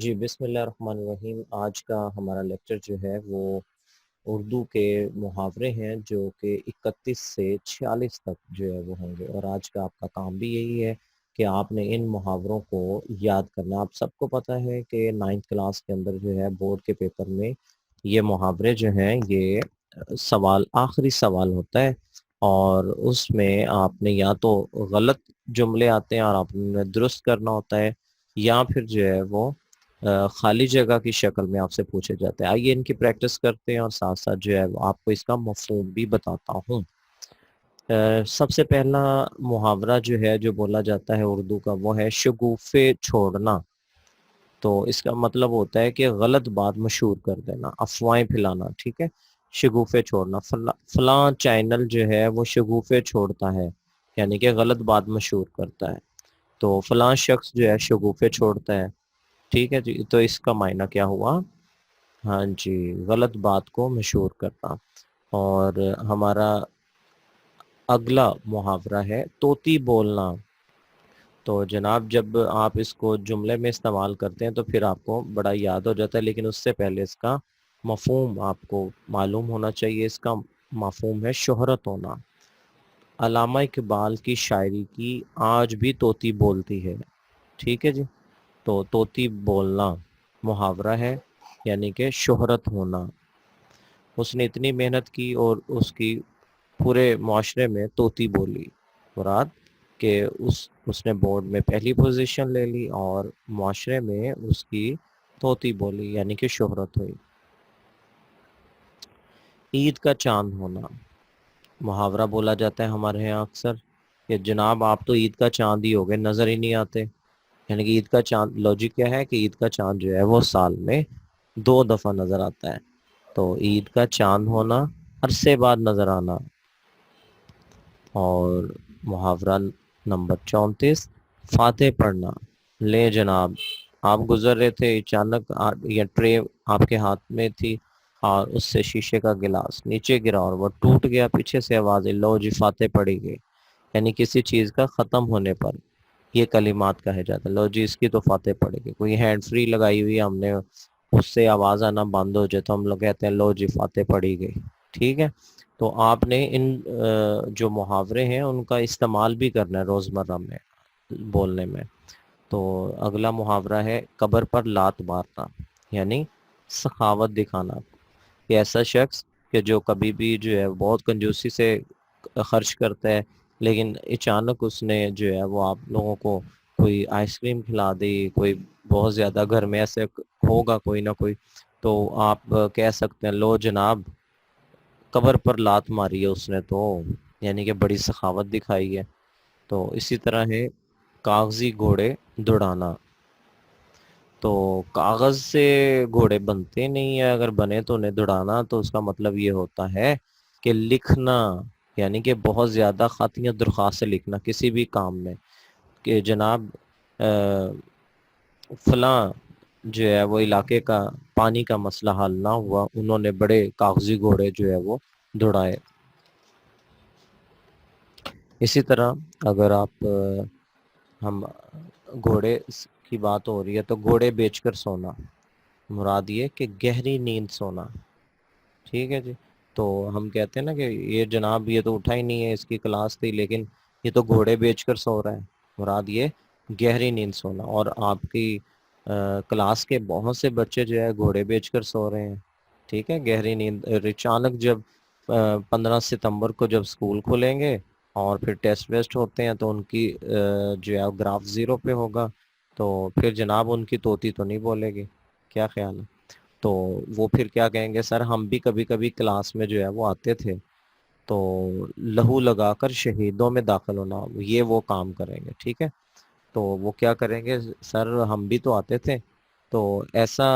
جی بسم اللہ الرحمن الرحیم۔ آج کا ہمارا لیکچر جو ہے وہ اردو کے محاورے ہیں جو کہ 31 سے 46 تک جو ہے وہ ہوں گے، اور آج کا آپ کا کام بھی یہی ہے کہ آپ نے ان محاوروں کو یاد کرنا۔ آپ سب کو پتہ ہے کہ 9th کلاس کے اندر جو ہے بورڈ کے پیپر میں یہ محاورے جو ہیں یہ آخری سوال ہوتا ہے، اور اس میں آپ نے یا تو غلط جملے آتے ہیں اور آپ نے درست کرنا ہوتا ہے، یا پھر جو ہے وہ خالی جگہ کی شکل میں آپ سے پوچھے جاتے ہیں۔ آئیے ان کی پریکٹس کرتے ہیں اور ساتھ ساتھ جو ہے آپ کو اس کا مفہوم بھی بتاتا ہوں۔ سب سے پہلا محاورہ جو ہے جو بولا جاتا ہے اردو کا وہ ہے شگوفے چھوڑنا۔ تو اس کا مطلب ہوتا ہے کہ غلط بات مشہور کر دینا، افواہیں پھیلانا، ٹھیک ہے۔ شگوفے چھوڑنا، فلاں چینل جو ہے وہ شگوفے چھوڑتا ہے، یعنی کہ غلط بات مشہور کرتا ہے۔ تو فلاں شخص جو ہے شگوفے چھوڑتا ہے، ٹھیک ہے جی۔ تو اس کا معنی کیا ہوا؟ ہاں جی، غلط بات کو مشہور کرنا۔ اور ہمارا اگلا محاورہ ہے طوطی بولنا۔ تو جناب جب آپ اس کو جملے میں استعمال کرتے ہیں تو پھر آپ کو بڑا یاد ہو جاتا ہے، لیکن اس سے پہلے اس کا مفہوم آپ کو معلوم ہونا چاہیے۔ اس کا مفہوم ہے شہرت ہونا۔ علامہ اقبال کی شاعری کی آج بھی طوطی بولتی ہے، ٹھیک ہے جی۔ تو طوطی بولنا محاورہ ہے، یعنی کہ شہرت ہونا۔ اس نے اتنی محنت کی اور اس کی پورے معاشرے میں طوطی بولی، مراد کہ اس نے بورڈ میں پہلی پوزیشن لے لی اور معاشرے میں اس کی طوطی بولی، یعنی کہ شہرت ہوئی۔ عید کا چاند ہونا محاورہ بولا جاتا ہے ہمارے یہاں اکثر کہ جناب آپ تو عید کا چاند ہی ہو گئے، نظر ہی نہیں آتے۔ یعنی کہ عید کا چاند، لاجک کیا ہے کہ عید کا چاند جو ہے وہ سال میں 2 دفعہ نظر آتا ہے۔ تو عید کا چاند ہونا، عرصے بعد نظر آنا۔ اور محاورہ نمبر 34 فاتح پڑھنا۔ لے جناب، آپ گزر رہے تھے، اچانک یہ ٹرے آپ کے ہاتھ میں تھی اور اس سے شیشے کا گلاس نیچے گرا اور وہ ٹوٹ گیا، پیچھے سے آواز لو جی فاتح پڑھی گئی۔ یعنی کسی چیز کا ختم ہونے پر یہ کلمات کہے جاتے ہیں، لو جی اس کی تو فاتح پڑے گی۔ کوئی ہینڈ فری لگائی ہوئی ہم نے، اس سے آواز آنا بند ہو جائے تو ہم لوگ کہتے ہیں لو جی فاتح پڑھی گئی، ٹھیک ہے۔ تو آپ نے ان جو محاورے ہیں ان کا استعمال بھی کرنا ہے روزمرہ میں بولنے میں۔ تو اگلا محاورہ ہے قبر پر لات مارنا، یعنی سخاوت دکھانا۔ کہ ایسا شخص کہ جو کبھی بھی جو ہے بہت کنجوسی سے خرچ کرتا ہے، لیکن اچانک اس نے جو ہے وہ آپ لوگوں کو کوئی آئس کریم کھلا دی، کوئی بہت زیادہ گھر میں ایسے ہوگا کوئی نہ کوئی، تو آپ کہہ سکتے ہیں لو جناب قبر پر لات ماری ہے اس نے تو، یعنی کہ بڑی سخاوت دکھائی ہے۔ تو اسی طرح ہے کاغذی گھوڑے دوڑانا۔ تو کاغذ سے گھوڑے بنتے نہیں ہیں، اگر بنے تو انہیں دوڑانا، تو اس کا مطلب یہ ہوتا ہے کہ لکھنا، یعنی کہ بہت زیادہ خط یا درخواست سے لکھنا کسی بھی کام میں، کہ جناب فلاں جو ہے وہ علاقے کا پانی کا مسئلہ حل نہ ہوا، انہوں نے بڑے کاغذی گھوڑے جو ہے وہ دوڑائے۔ اسی طرح اگر آپ ہم گھوڑے کی بات ہو رہی ہے تو گھوڑے بیچ کر سونا، مراد یہ کہ گہری نیند سونا، ٹھیک ہے جی۔ تو ہم کہتے ہیں نا کہ یہ جناب یہ تو اٹھا ہی نہیں ہے، اس کی کلاس تھی لیکن یہ تو گھوڑے بیچ کر سو رہا ہے، مراد یہ گہری نیند سونا۔ اور آپ کی کلاس کے بہت سے بچے جو ہے گھوڑے بیچ کر سو رہے ہیں، ٹھیک ہے، گہری نیند۔ اچانک جب 15 ستمبر کو جب اسکول کھلیں گے اور پھر ٹیسٹ ویسٹ ہوتے ہیں تو ان کی جو ہے گراف 0 پہ ہوگا، تو پھر جناب ان کی طوطی تو نہیں بولے گی، کیا خیال ہے؟ تو وہ پھر کیا کہیں گے، سر ہم بھی کبھی کبھی کلاس میں جو ہے وہ آتے تھے، تو لہو لگا کر شہیدوں میں داخل ہونا، یہ وہ کام کریں گے، ٹھیک ہے۔ تو وہ کیا کریں گے، سر ہم بھی تو آتے تھے، تو ایسا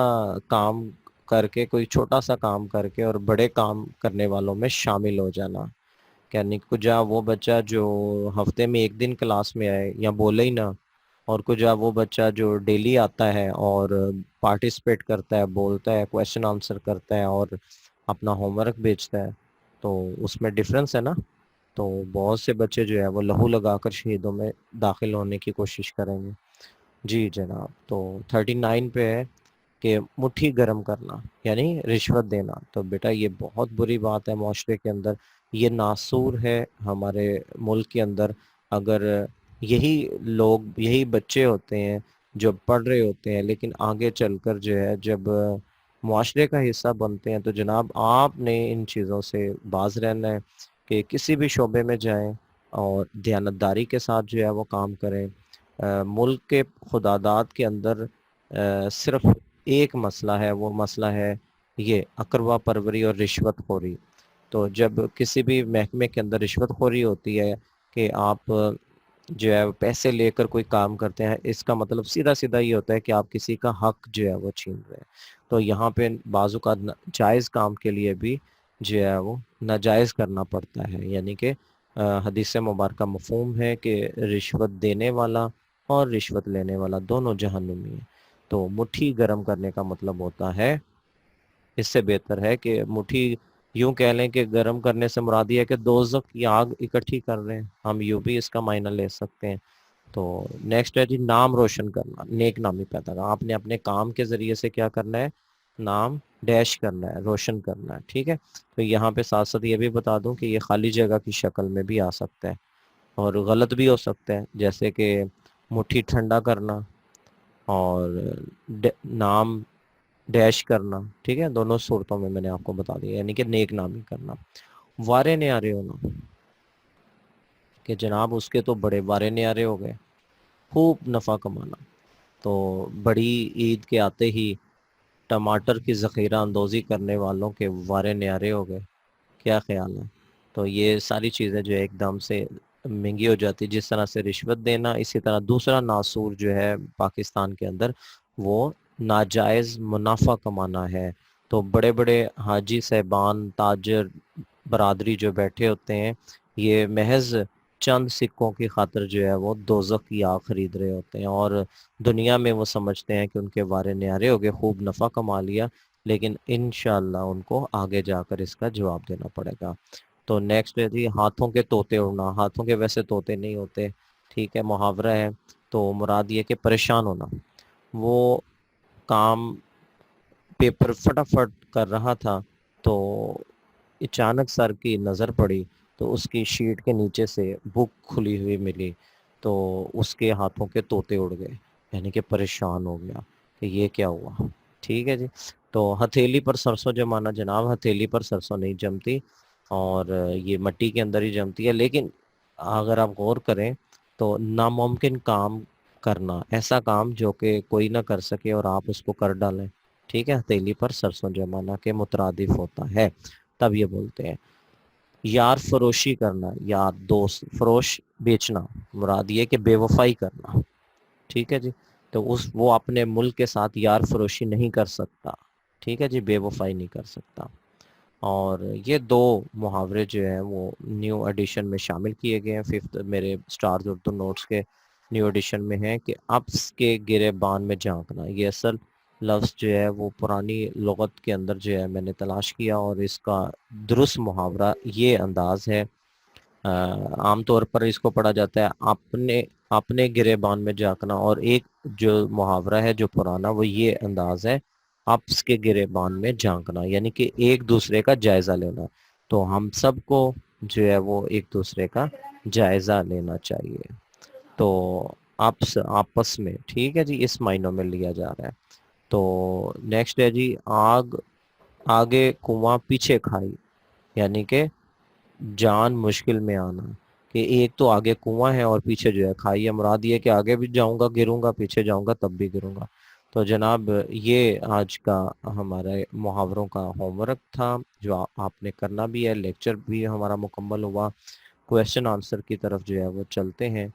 کام کر کے، کوئی چھوٹا سا کام کر کے اور بڑے کام کرنے والوں میں شامل ہو جانا۔ یعنی کجا وہ بچہ جو ہفتے میں 1 دن کلاس میں آئے یا بولے ہی نہ، اور کجا وہ بچہ جو ڈیلی آتا ہے اور پارٹیسپیٹ کرتا ہے، بولتا ہے، کویشچن آنسر کرتا ہے اور اپنا ہوم ورک بھیجتا ہے، تو اس میں ڈفرینس ہے نا۔ تو بہت سے بچے جو ہے وہ لہو لگا کر شہیدوں میں داخل ہونے کی کوشش کریں گے۔ جی جناب، تو 39 پہ ہے کہ مٹھی گرم کرنا یعنی رشوت دینا، تو بیٹا یہ بہت بری بات ہے معاشرے کے اندر، یہ ناسور ہے ہمارے ملک کے اندر۔ اگر یہی لوگ، یہی بچے ہوتے ہیں جو پڑھ رہے ہوتے ہیں، لیکن آگے چل کر جو ہے جب معاشرے کا حصہ بنتے ہیں، تو جناب آپ نے ان چیزوں سے باز رہنا ہے کہ کسی بھی شعبے میں جائیں اور دیانتداری کے ساتھ جو ہے وہ کام کریں۔ ملک کے خداداد کے اندر صرف ایک مسئلہ ہے، وہ مسئلہ ہے یہ اقربا پروری اور رشوت خوری۔ تو جب کسی بھی محکمے کے اندر رشوت خوری ہوتی ہے کہ آپ جو ہے پیسے لے کر کوئی کام کرتے ہیں، اس کا مطلب سیدھا سیدھا یہ ہوتا ہے کہ آپ کسی کا حق جو ہے وہ چھین رہے ہیں۔ تو یہاں پہ بعض اوقات جائز کام کے لیے بھی جو ہے وہ ناجائز کرنا پڑتا ہے، یعنی کہ حدیث مبارکہ مفہوم ہے کہ رشوت دینے والا اور رشوت لینے والا دونوں جہنمی ہیں۔ تو مٹھی گرم کرنے کا مطلب ہوتا ہے، اس سے بہتر ہے کہ مٹھی یوں کہہ لیں کہ گرم کرنے سے مراد یہ ہے کہ دوزخ کی آگ اکٹھی کر رہے ہیں، ہم یوں بھی اس کا معنی لے سکتے ہیں۔ تو نیکسٹ ہے جی نام روشن کرنا، نیک نامی پیدا کرنا۔ آپ نے اپنے کام کے ذریعے سے کیا کرنا ہے؟ نام ڈیش کرنا ہے، روشن کرنا ہے، ٹھیک ہے۔ تو یہاں پہ ساتھ ساتھ یہ بھی بتا دوں کہ یہ خالی جگہ کی شکل میں بھی آ سکتا ہے اور غلط بھی ہو سکتا ہے، جیسے کہ مٹھی ٹھنڈا کرنا اور نام ڈیش کرنا، ٹھیک ہے، دونوں صورتوں میں نے آپ کو بتا دیا، یعنی کہ نیک نامی کرنا۔ وارے نیارے ہونا کہ جناب اس کے تو بڑے وارے نیارے ہو گئے، خوب نفع کمانا۔ تو بڑی عید کے آتے ہی ٹماٹر کی ذخیرہ اندوزی کرنے والوں کے وارے نیارے ہو گئے، کیا خیال ہے؟ تو یہ ساری چیزیں جو ہے ایک دم سے مہنگی ہو جاتی، جس طرح سے رشوت دینا، اسی طرح دوسرا ناسور جو ہے پاکستان کے اندر وہ ناجائز منافع کمانا ہے۔ تو بڑے بڑے حاجی صاحبان، تاجر برادری جو بیٹھے ہوتے ہیں، یہ محض چند سکوں کی خاطر جو ہے وہ دوزخ کی آگ خرید رہے ہوتے ہیں، اور دنیا میں وہ سمجھتے ہیں کہ ان کے وارے نیارے ہو گئے، خوب نفع کما لیا، لیکن انشاءاللہ ان کو آگے جا کر اس کا جواب دینا پڑے گا۔ تو نیکسٹ ہے جی ہاتھوں کے طوطے اڑنا۔ ہاتھوں کے ویسے طوطے نہیں ہوتے، ٹھیک ہے، محاورہ ہے، تو مراد یہ کہ پریشان ہونا۔ وہ کام پیپر فٹافٹ کر رہا تھا تو اچانک سر کی نظر پڑی، تو اس کی شیٹ کے نیچے سے بک کھلی ہوئی ملی، تو اس کے ہاتھوں کے طوطے اڑ گئے، یعنی کہ پریشان ہو گیا کہ یہ کیا ہوا، ٹھیک ہے جی۔ تو ہتھیلی پر سرسوں جمانا، جناب ہتھیلی پر سرسوں نہیں جمتی، اور یہ مٹی کے اندر ہی جمتی ہے، لیکن اگر آپ غور کریں تو ناممکن کام کرنا، ایسا کام جو کہ کوئی نہ کر سکے اور آپ اس کو کر ڈالیں، ٹھیک ہے، ہتھیلی پر سرسوں جمانا کے مترادف ہوتا ہے، تب یہ بولتے ہیں۔ یار فروشی کرنا، یار دوست، فروش بیچنا، مراد یہ کہ بے وفائی کرنا، ٹھیک ہے جی۔ تو وہ اپنے ملک کے ساتھ یار فروشی نہیں کر سکتا، ٹھیک ہے جی، بے وفائی نہیں کر سکتا۔ اور یہ دو محاورے جو ہیں وہ نیو ایڈیشن میں شامل کیے گئے ہیں، ففتھ میرے سٹارز اردو نوٹس کے نیو ایڈیشن میں ہیں کہ اپس کے گرے بان میں جھانکنا۔ یہ اصل لفظ جو ہے وہ پرانی لغت کے اندر جو ہے میں نے تلاش کیا، اور اس کا درست محاورہ یہ انداز ہے۔ عام طور پر اس کو پڑھا جاتا ہے اپنے گرے بان میں جھانکنا، اور ایک جو محاورہ ہے جو پرانا وہ یہ انداز ہے، آپس کے گرے بان میں جھانکنا، یعنی کہ ایک دوسرے کا جائزہ لینا۔ تو ہم سب کو جو ہے وہ ایک دوسرے کا جائزہ لینا چاہیے۔ تو آپس میں، ٹھیک ہے جی، اس معنوں میں لیا جا رہا ہے۔ تو نیکسٹ ہے جی آگے کنواں پیچھے کھائی، یعنی کہ جان مشکل میں آنا، کہ ایک تو آگے کنواں ہے اور پیچھے جو ہے کھائی ہے، مراد یہ کہ آگے بھی جاؤں گا گروں گا، پیچھے جاؤں گا تب بھی گروں گا۔ تو جناب یہ آج کا ہمارے محاوروں کا ہوم ورک تھا، جو آپ نے کرنا بھی ہے، لیکچر بھی ہمارا مکمل ہوا، کویشچن آنسر کی طرف جو ہے وہ چلتے ہیں۔